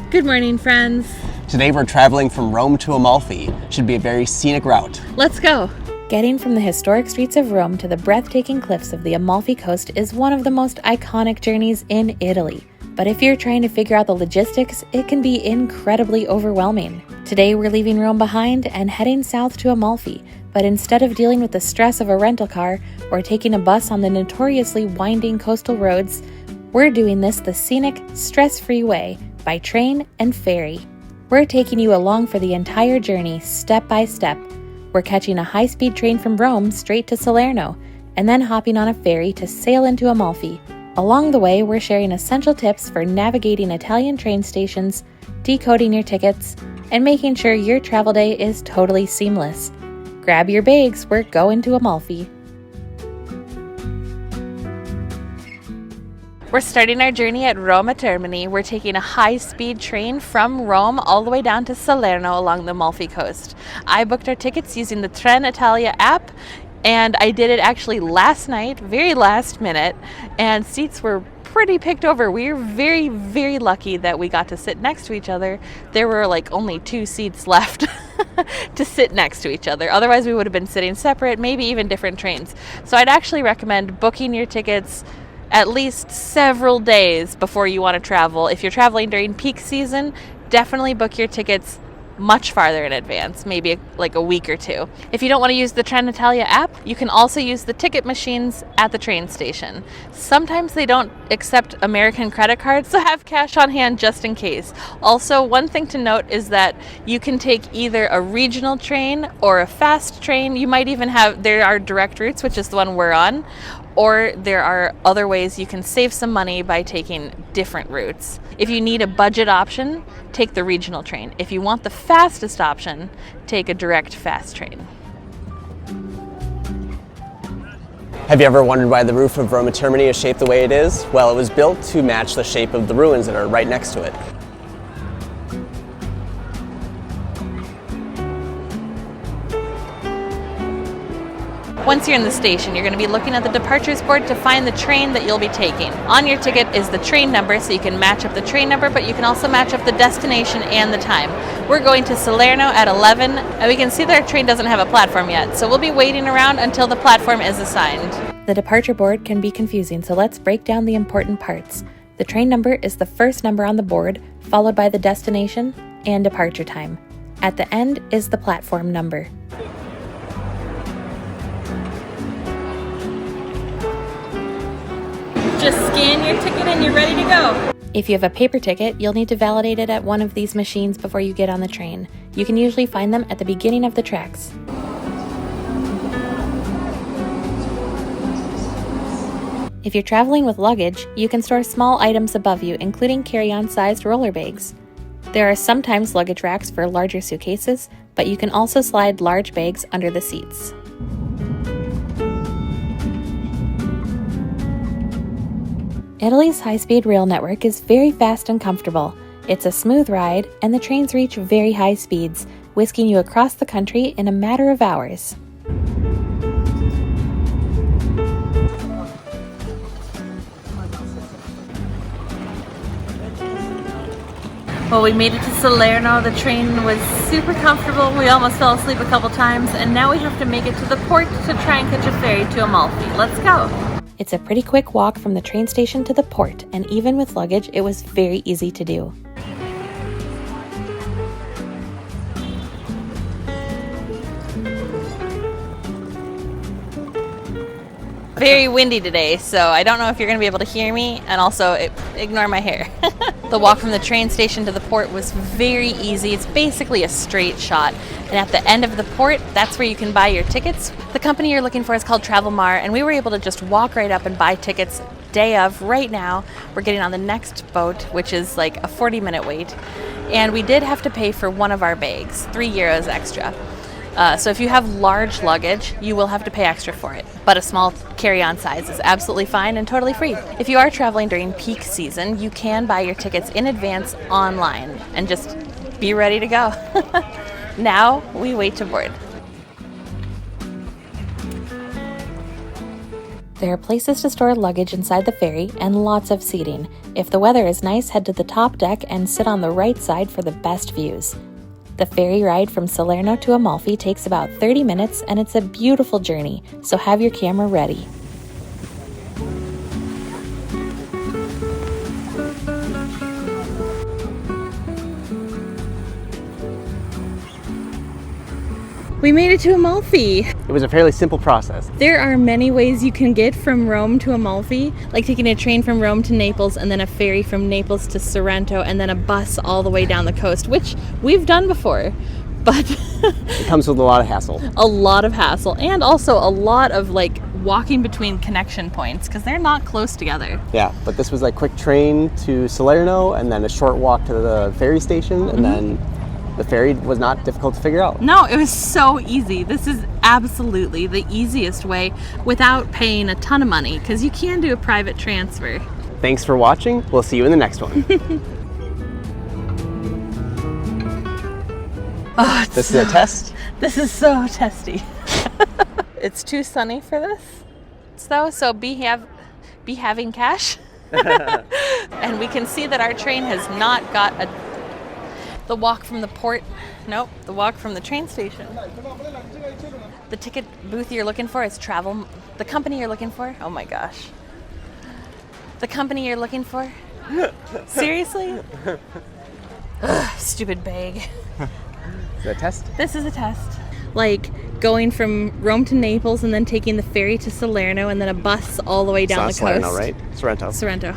Good morning, friends. Today we're traveling from Rome to Amalfi. Should be a very scenic route. Let's go. Getting from the historic streets of Rome to the breathtaking cliffs of the Amalfi Coast is one of the most iconic journeys in Italy. But if you're trying to figure out the logistics, it can be incredibly overwhelming. Today we're leaving Rome behind and heading south to Amalfi, but instead of dealing with the stress of a rental car or taking a bus on the notoriously winding coastal roads, we're doing this the scenic, stress-free way by train and ferry. We're taking you along for the entire journey, step by step. We're catching a high-speed train from Rome straight to Salerno, and then hopping on a ferry to sail into Amalfi. Along the way, we're sharing essential tips for navigating Italian train stations, decoding your tickets, and making sure your travel day is totally seamless. Grab your bags, we're going to Amalfi. We're starting our journey at Roma Termini. We're taking a high-speed train from Rome all the way down to Salerno along the Amalfi Coast. I booked our tickets using the Trenitalia app, and I did it actually last night, very last minute, and seats were pretty picked over. We were very, very lucky that we got to sit next to each other. There were like only 2 seats left to sit next to each other. Otherwise, we would have been sitting separate, maybe even different trains. So I'd actually recommend booking your tickets at least several days before you want to travel. If you're traveling during peak season, definitely book your tickets much farther in advance, maybe like a week or 2. If you don't want to use the Trenitalia app, you can also use the ticket machines at the train station. Sometimes they don't accept American credit cards, so have cash on hand just in case. Also, one thing to note is that you can take either a regional train or a fast train. You might even there are direct routes, which is the one we're on, or there are other ways you can save some money by taking different routes. If you need a budget option, take the regional train. If you want the fastest option, take a direct fast train. Have you ever wondered why the roof of Roma Termini is shaped the way it is? Well, it was built to match the shape of the ruins that are right next to it. Once you're in the station, you're going to be looking at the departures board to find the train that you'll be taking. On your ticket is the train number, so you can match up the train number, but you can also match up the destination and the time. We're going to Salerno at 11, and we can see that our train doesn't have a platform yet, so we'll be waiting around until the platform is assigned. The departure board can be confusing, so let's break down the important parts. The train number is the first number on the board, followed by the destination and departure time. At the end is the platform number. Just scan your ticket and you're ready to go. If you have a paper ticket, you'll need to validate it at one of these machines before you get on the train. You can usually find them at the beginning of the tracks. If you're traveling with luggage, you can store small items above you, including carry-on sized roller bags. There are sometimes luggage racks for larger suitcases, but you can also slide large bags under the seats. Italy's high-speed rail network is very fast and comfortable. It's a smooth ride, and the trains reach very high speeds, whisking you across the country in a matter of hours. Well, we made it to Salerno. The train was super comfortable. We almost fell asleep a couple times, and now we have to make it to the port to try and catch a ferry to Amalfi. Let's go. It's a pretty quick walk from the train station to the port, and even with luggage, it was very easy to do. Very windy today, so I don't know if you're going to be able to hear me, and also ignore my hair. The walk from the train station to the port was very easy. It's basically a straight shot. And at the end of the port, that's where you can buy your tickets. The company you're looking for is called Travelmar, and we were able to just walk right up and buy tickets day of. Right now, we're getting on the next boat, which is like a 40-minute wait. And we did have to pay for one of our bags, €3 extra. So if you have large luggage, you will have to pay extra for it. But a small carry-on size is absolutely fine and totally free. If you are traveling during peak season, you can buy your tickets in advance online and just be ready to go. Now we wait to board. There are places to store luggage inside the ferry and lots of seating. If the weather is nice, head to the top deck and sit on the right side for the best views. The ferry ride from Salerno to Amalfi takes about 30 minutes and it's a beautiful journey, so have your camera ready. We made it to Amalfi. It was a fairly simple process. There are many ways you can get from Rome to Amalfi, like taking a train from Rome to Naples and then a ferry from Naples to Sorrento and then a bus all the way down the coast, which we've done before, but It comes with a lot of hassle. a lot of hassle and also a lot of like walking between connection points because they're not close together. Yeah, but this was like quick train to Salerno and then a short walk to the ferry station, and then the ferry was not difficult to figure out. No, it was so easy. This is absolutely the easiest way without paying a ton of money because you can do a private transfer. Thanks for watching. We'll see you in the next one. This is a test. This is so testy. It's too sunny for this, though, so be having cash. And we can see that our train has not got the walk from the port. Nope, the walk from the train station. The ticket booth you're looking for is travel. The company you're looking for? Oh my gosh. The company you're looking for? Seriously? Ugh, stupid bag. Is that a test? This is a test. Like going from Rome to Naples and then taking the ferry to Salerno and then a bus all the way down the Salerno, coast. right? Sorrento. Sorrento.